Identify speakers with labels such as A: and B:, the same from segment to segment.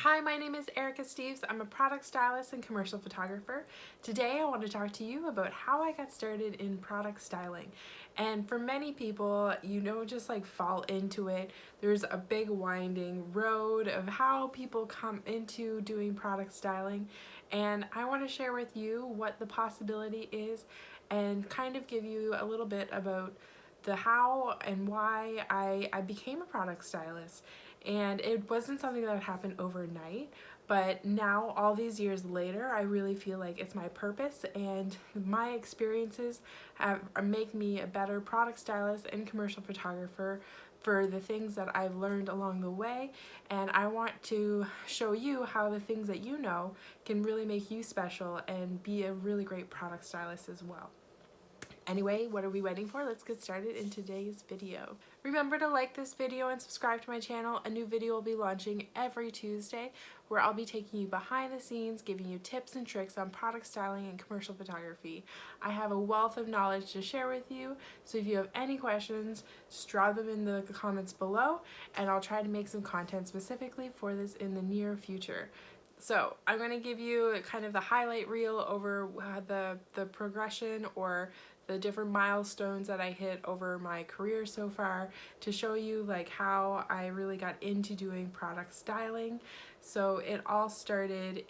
A: Hi, my name is Erica Steeves. I'm a product stylist and commercial photographer. Today I want to talk to you about how I got started in product styling. And for many people, you don't just like fall into it. There's a big winding road of how people come into doing product styling. And I want to share with you what the possibility is and kind of give you a little bit about the how and why I became a product stylist. And it wasn't something that happened overnight, but now all these years later I really feel like it's my purpose, and my experiences make me a better product stylist and commercial photographer for the things that I've learned along the way. And I want to show you how the things that you know can really make you special and be a really great product stylist as well. Anyway, what are we waiting for? Let's get started in today's video. Remember to like this video and subscribe to my channel. A new video will be launching every Tuesday where I'll be taking you behind the scenes, giving you tips and tricks on product styling and commercial photography. I have a wealth of knowledge to share with you, so if you have any questions, just drop them in the comments below and I'll try to make some content specifically for this in the near future. So I'm going to give you kind of the highlight reel over the progression or the different milestones that I hit over my career so far to show you like how I really got into doing product styling. So it all started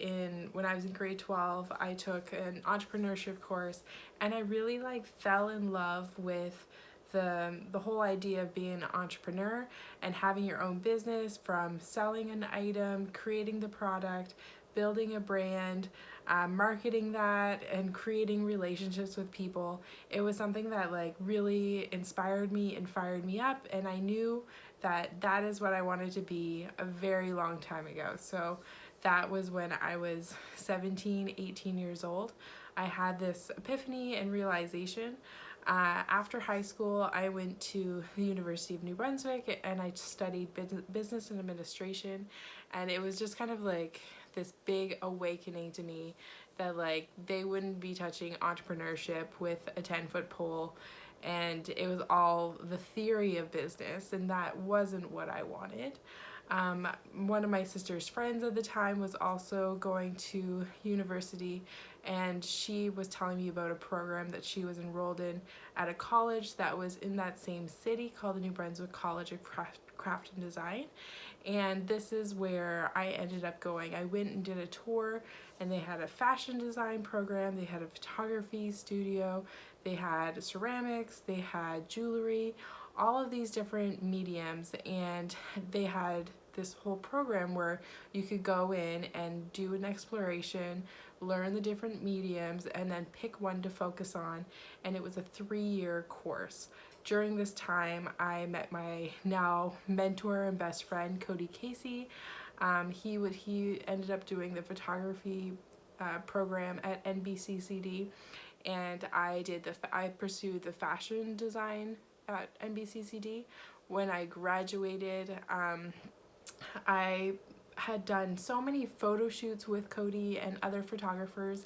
A: when I was in grade 12. I took an entrepreneurship course and I really like fell in love with the whole idea of being an entrepreneur and having your own business, from selling an item, creating the product, building a brand, marketing that, and creating relationships with people. It was something that like really inspired me and fired me up, and I knew that that is what I wanted to be a very long time ago. So that was when I was 17, 18 years old. I had this epiphany and realization. After high school, I went to the University of New Brunswick and I studied business and administration, and it was just kind of like this big awakening to me that like they wouldn't be touching entrepreneurship with a 10-foot pole, and it was all the theory of business, and that wasn't what I wanted. One of my sister's friends at the time was also going to university, and she was telling me about a program that she was enrolled in at a college that was in that same city called the New Brunswick College of Craft and Design. And this is where I ended up going. I went and did a tour, and they had a fashion design program, they had a photography studio, they had ceramics, they had jewelry, all of these different mediums, and they had this whole program where you could go in and do an exploration, learn the different mediums, and then pick one to focus on. And it was a 3-year course. During this time, I met my now mentor and best friend, Cody Casey. He ended up doing the photography program at NBCCD, and I pursued the fashion design at NBCCD. When I graduated, I had done so many photo shoots with Cody and other photographers,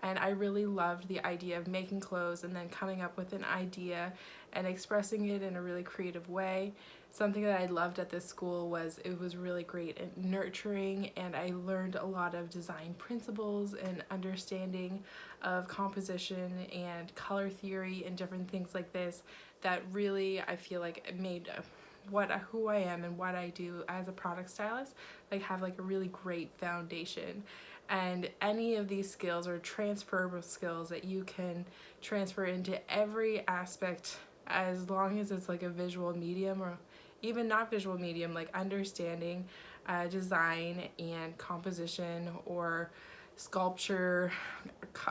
A: and I really loved the idea of making clothes and then coming up with an idea and expressing it in a really creative way. Something that I loved at this school was it was really great and nurturing, and I learned a lot of design principles and understanding of composition and color theory and different things like this that really I feel like made who I am and what I do as a product stylist like have like a really great foundation. And any of these skills are transferable skills that you can transfer into every aspect, as long as it's like a visual medium or even not visual medium, like understanding design and composition or sculpture,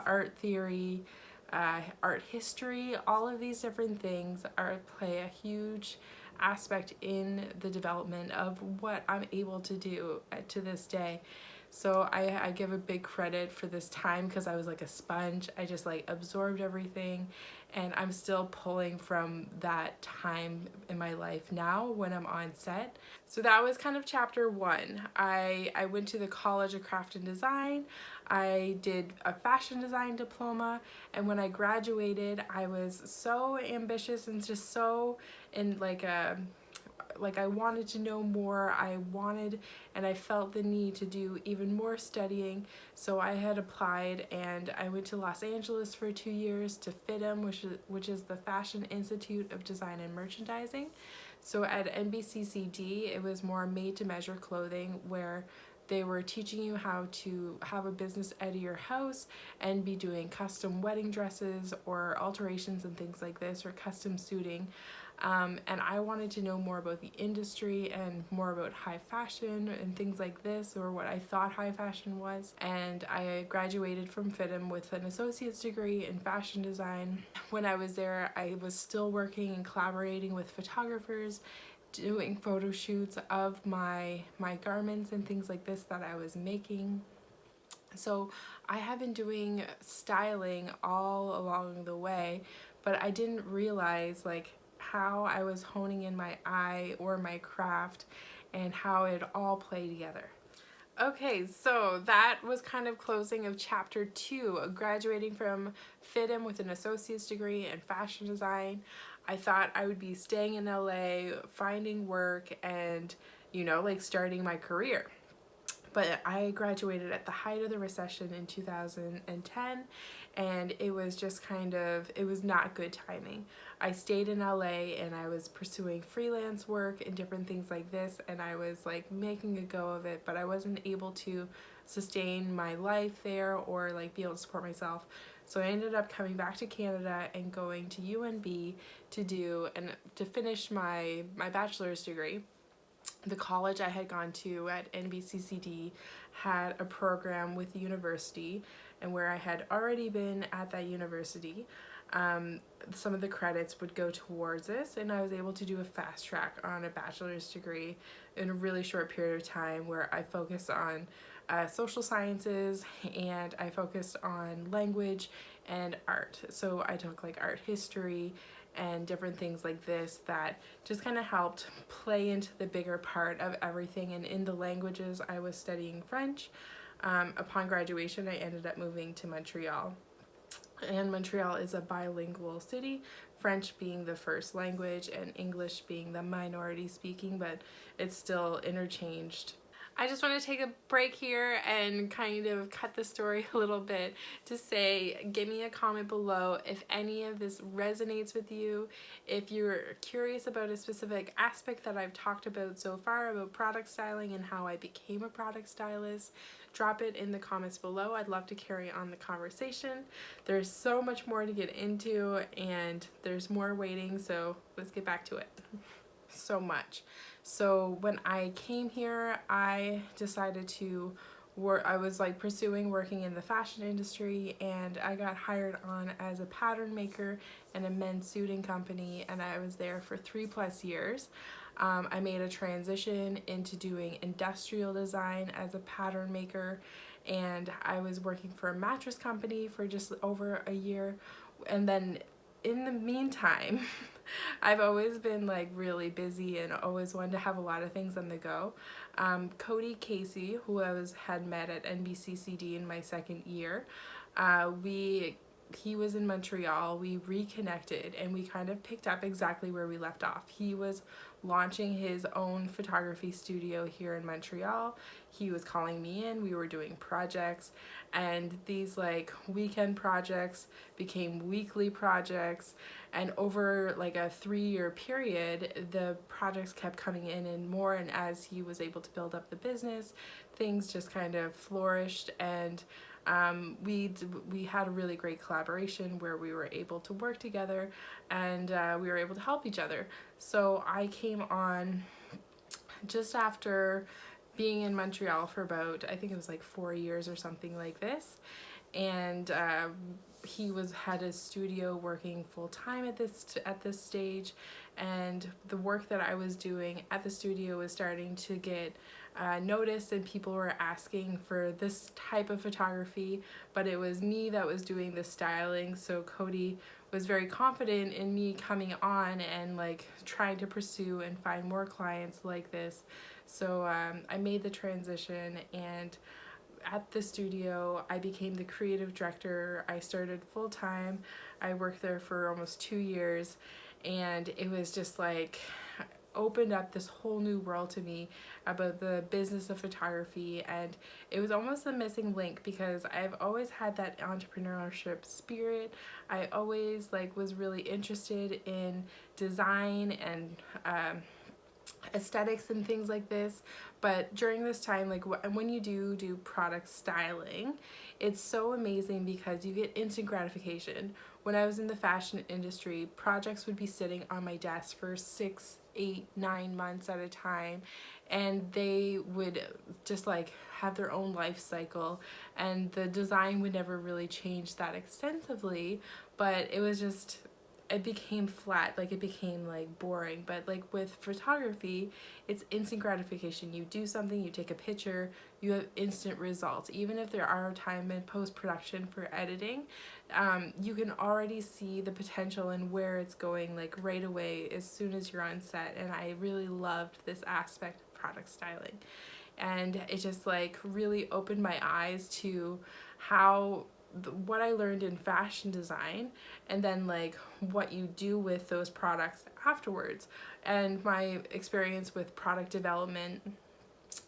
A: art theory, art history. All of these different things play a huge aspect in the development of what I'm able to do to this day. So I give a big credit for this time because I was like a sponge. I just like absorbed everything, and I'm still pulling from that time in my life now when I'm on set. So that was kind of chapter 1. I went to the College of Craft and Design. I did a fashion design diploma, and when I graduated I was so ambitious and just so in like a like I wanted to know more. I wanted and I felt the need to do even more studying. So I had applied and I went to Los Angeles for 2 years to FITM, which is the Fashion Institute of Design and Merchandising. So at NBCCD, it was more made to measure clothing, where they were teaching you how to have a business out of your house and be doing custom wedding dresses or alterations and things like this, or custom suiting. And I wanted to know more about the industry and more about high fashion and things like this, or what I thought high fashion was. And I graduated from FITM with an associate's degree in fashion design. When I was there, I was still working and collaborating with photographers, doing photo shoots of my garments and things like this that I was making. So I have been doing styling all along the way, but I didn't realize like how I was honing in my eye or my craft and how it all played together. Okay, so that was kind of closing of chapter 2, graduating from FITM with an associate's degree in fashion design. I thought I would be staying in LA, finding work, and, like starting my career. But I graduated at the height of the recession in 2010, and it was just it was not good timing. I stayed in LA and I was pursuing freelance work and different things like this, and I was like making a go of it, but I wasn't able to sustain my life there or like be able to support myself. So I ended up coming back to Canada and going to UNB to finish my bachelor's degree. The college I had gone to at NBCCD had a program with the university, and where I had already been at that university, some of the credits would go towards this, and I was able to do a fast track on a bachelor's degree in a really short period of time, where I focused on social sciences and I focused on language and art. So I took like art history and different things like this that just kind of helped play into the bigger part of everything. And in the languages, I was studying French. Upon graduation, I ended up moving to Montreal. And Montreal is a bilingual city, French being the first language and English being the minority speaking, but it's still interchanged. I just want to take a break here and kind of cut the story a little bit to say, give me a comment below if any of this resonates with you. If you're curious about a specific aspect that I've talked about so far about product styling and how I became a product stylist, drop it in the comments below. I'd love to carry on the conversation. There's so much more to get into and there's more waiting, so let's get back to it. So much. So when I came here, I decided to work. I was like pursuing working in the fashion industry, and I got hired on as a pattern maker in a men's suiting company, and I was there for 3+ years. I made a transition into doing industrial design as a pattern maker, and I was working for a mattress company for just over a year. And then in the meantime, I've always been like really busy and always wanted to have a lot of things on the go. Cody Casey, who had met at NBCCD in my second year, he was in Montreal. We reconnected and we kind of picked up exactly where we left off. He was launching his own photography studio here in Montreal. He was calling me in, we were doing projects, and these like weekend projects became weekly projects, and over like a 3-year period the projects kept coming in and more, and as he was able to build up the business, things just kind of flourished, and we had a really great collaboration where we were able to work together, and we were able to help each other. So I came on just after being in Montreal for about, I think it was like 4 years or something like this, and he had his studio working full-time at this stage, and the work that I was doing at the studio was starting to get noticed, and people were asking for this type of photography, but it was me that was doing the styling. So Cody was very confident in me coming on and like trying to pursue and find more clients like this. So I made the transition, and at the studio I became the creative director. I started full-time. I worked there for almost 2 years, and it was just like opened up this whole new world to me about the business of photography, and it was almost the missing link because I've always had that entrepreneurship spirit. I always was really interested in design and aesthetics and things like this. But during this time, when you do product styling, it's so amazing because you get instant gratification. When I was in the fashion industry, projects would be sitting on my desk for 6, 8, 9 months at a time, and they would just have their own life cycle, and the design would never really change that extensively, but it became flat, it became boring. But with photography, it's instant gratification. You do something, you take a picture, you have instant results. Even if there are time in post-production for editing, you can already see the potential and where it's going right away as soon as you're on set. And I really loved this aspect of product styling, and it just really opened my eyes to how what I learned in fashion design, and then what you do with those products afterwards, and my experience with product development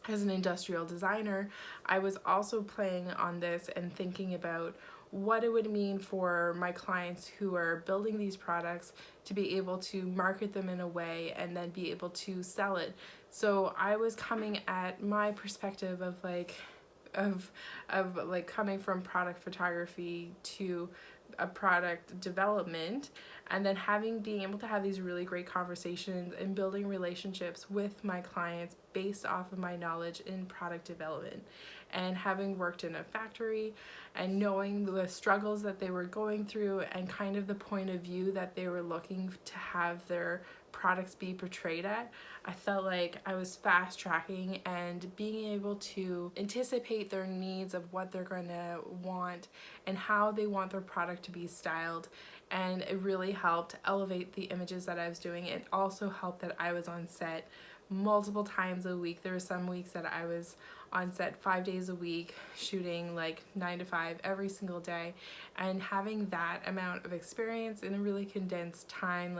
A: as an industrial designer. I was also playing on this and thinking about what it would mean for my clients who are building these products to be able to market them in a way and then be able to sell it. So I was coming at my perspective of coming from product photography to a product development, and then being able to have these really great conversations and building relationships with my clients based off of my knowledge in product development, and having worked in a factory and knowing the struggles that they were going through and kind of the point of view that they were looking to have their products be portrayed at. I felt like I was fast tracking and being able to anticipate their needs of what they're going to want and how they want their product to be styled. And it really helped elevate the images that I was doing. It also helped that I was on set multiple times a week. There were some weeks that I was on set 5 days a week, shooting 9 to 5 every single day. And having that amount of experience in a really condensed time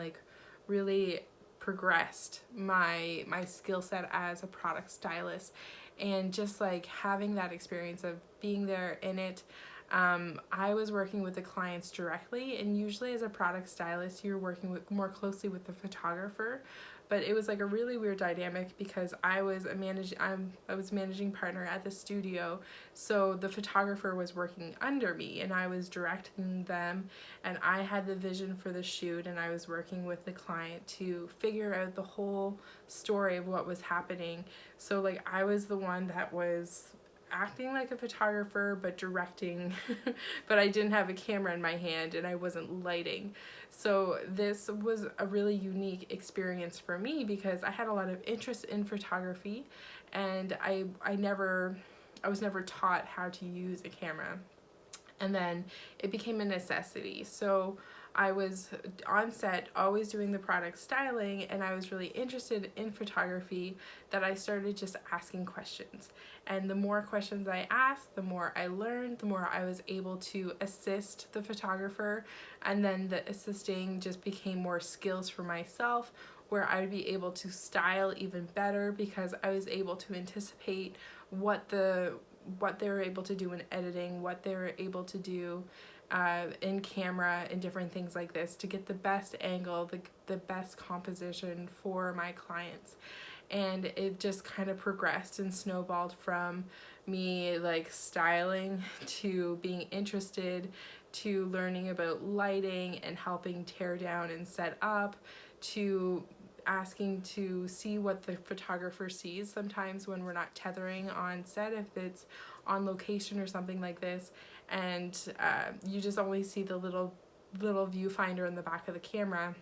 A: really progressed my skill set as a product stylist. And just having that experience of being there in it, I was working with the clients directly, and usually as a product stylist you're working more closely with the photographer. But it was a really weird dynamic because I was managing partner at the studio, so the photographer was working under me and I was directing them, and I had the vision for the shoot, and I was working with the client to figure out the whole story of what was happening. So I was the one that was acting like a photographer but directing but I didn't have a camera in my hand and I wasn't lighting. So this was a really unique experience for me because I had a lot of interest in photography, and I was never taught how to use a camera, and then it became a necessity. So I was on set always doing the product styling, and I was really interested in photography that I started just asking questions. And the more questions I asked, the more I learned, the more I was able to assist the photographer, and then the assisting just became more skills for myself, where I would be able to style even better because I was able to anticipate what they were able to do in editing, what they were able to do in camera and different things like this to get the best angle, the best composition for my clients. And it just kind of progressed and snowballed from me styling to being interested to learning about lighting and helping tear down and set up, to asking to see what the photographer sees sometimes when we're not tethering on set, if it's on location or something like this, and you just only see the little viewfinder in the back of the camera.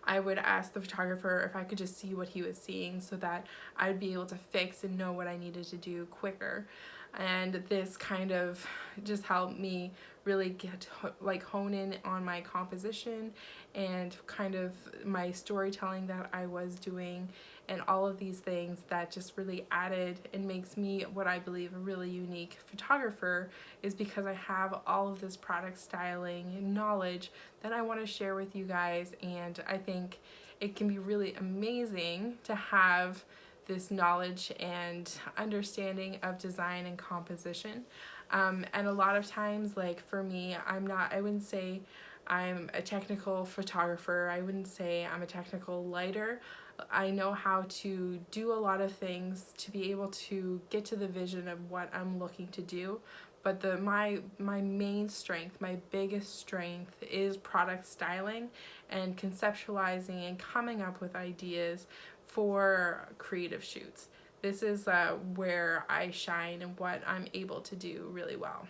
A: I would ask the photographer if I could just see what he was seeing so that I'd be able to fix and know what I needed to do quicker. And this kind of just helped me really get hone in on my composition and kind of my storytelling that I was doing, and all of these things that just really added and makes me what I believe a really unique photographer, is because I have all of this product styling knowledge that I want to share with you guys. And I think it can be really amazing to have this knowledge and understanding of design and composition. And a lot of times, like for me, I wouldn't say I'm a technical photographer. I wouldn't say I'm a technical lighter. I know how to do a lot of things to be able to get to the vision of what I'm looking to do. But my main strength, my biggest strength is product styling and conceptualizing and coming up with ideas for creative shoots. This is where I shine and what I'm able to do really well.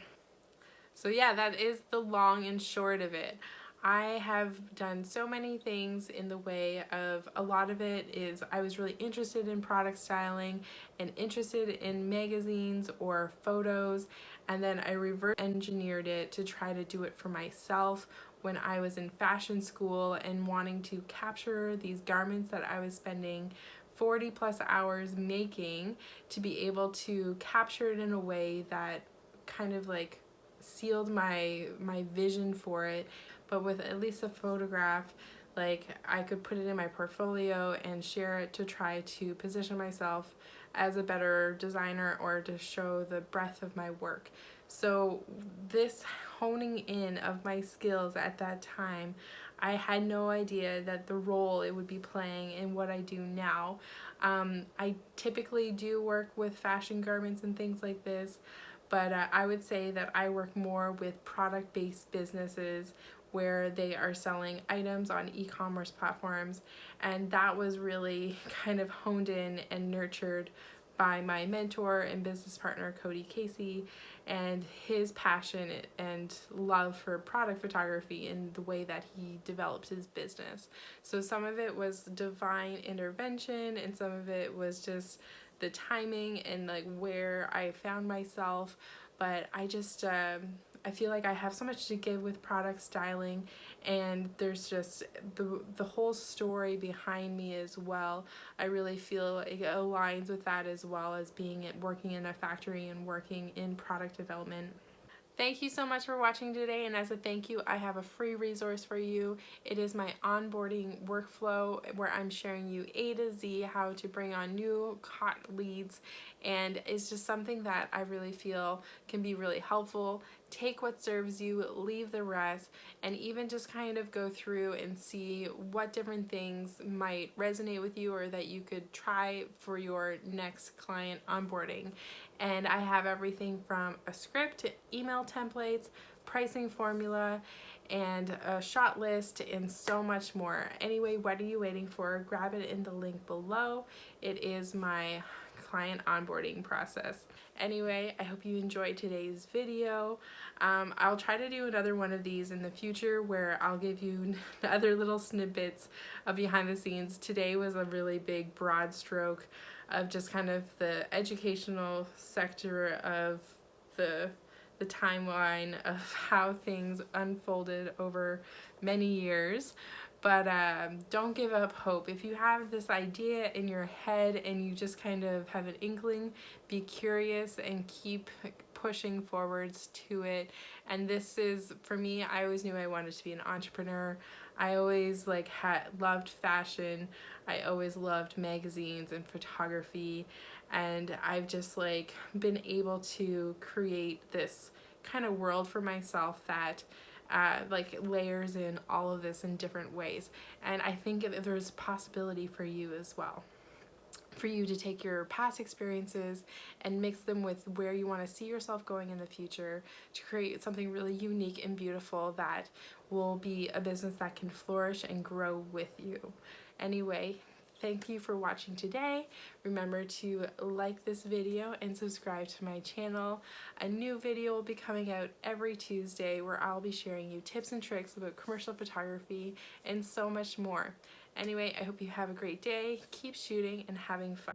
A: So yeah, that is the long and short of it. I have done so many things in the way of, a lot of it is I was really interested in product styling and interested in magazines or photos, and then I reverse engineered it to try to do it for myself when I was in fashion school and wanting to capture these garments that I was spending 40 plus hours making, to be able to capture it in a way that kind of like sealed my vision for it, but with at least a photograph, like I could put it in my portfolio and share it to try to position myself as a better designer or to show the breadth of my work. So this honing in of my skills at that time, I had no idea that the role it would be playing in what I do now. I typically do work with fashion garments and things like this, but I would say that I work more with product-based businesses where they are selling items on e-commerce platforms, and that was really kind of honed in and nurtured by my mentor and business partner Cody Casey, and his passion and love for product photography and the way that he developed his business. So some of it was divine intervention and some of it was just the timing and like where I found myself. But I just I feel like I have so much to give with product styling, and there's just the whole story behind me as well. I really feel it aligns with that, as well as working in a factory and working in product development. Thank you so much for watching today, and as a thank you, I have a free resource for you. It is my onboarding workflow where I'm sharing you A to Z how to bring on new hot leads, and it's just something that I really feel can be really helpful. Take what serves you, leave the rest, and even just kind of go through and see what different things might resonate with you or that you could try for your next client onboarding. And I have everything from a script to email templates, pricing formula, and a shot list, and so much more. Anyway, what are you waiting for? Grab it in the link below. It is my client onboarding process. Anyway, I hope you enjoyed today's video. I'll try to do another one of these in the future where I'll give you other little snippets of behind the scenes. Today was a really big broad stroke of just kind of the educational sector of the timeline of how things unfolded over many years. But don't give up hope. If you have this idea in your head and you just kind of have an inkling, be curious and keep pushing forwards to it. And this is, for me, I always knew I wanted to be an entrepreneur. I always loved fashion. I always loved magazines and photography, and I've just been able to create this kind of world for myself that layers in all of this in different ways. And I think there's possibility for you as well, for you to take your past experiences and mix them with where you want to see yourself going in the future to create something really unique and beautiful that will be a business that can flourish and grow with you. Anyway, thank you for watching today. Remember to like this video and subscribe to my channel. A new video will be coming out every Tuesday where I'll be sharing you tips and tricks about commercial photography and so much more. Anyway, I hope you have a great day. Keep shooting and having fun.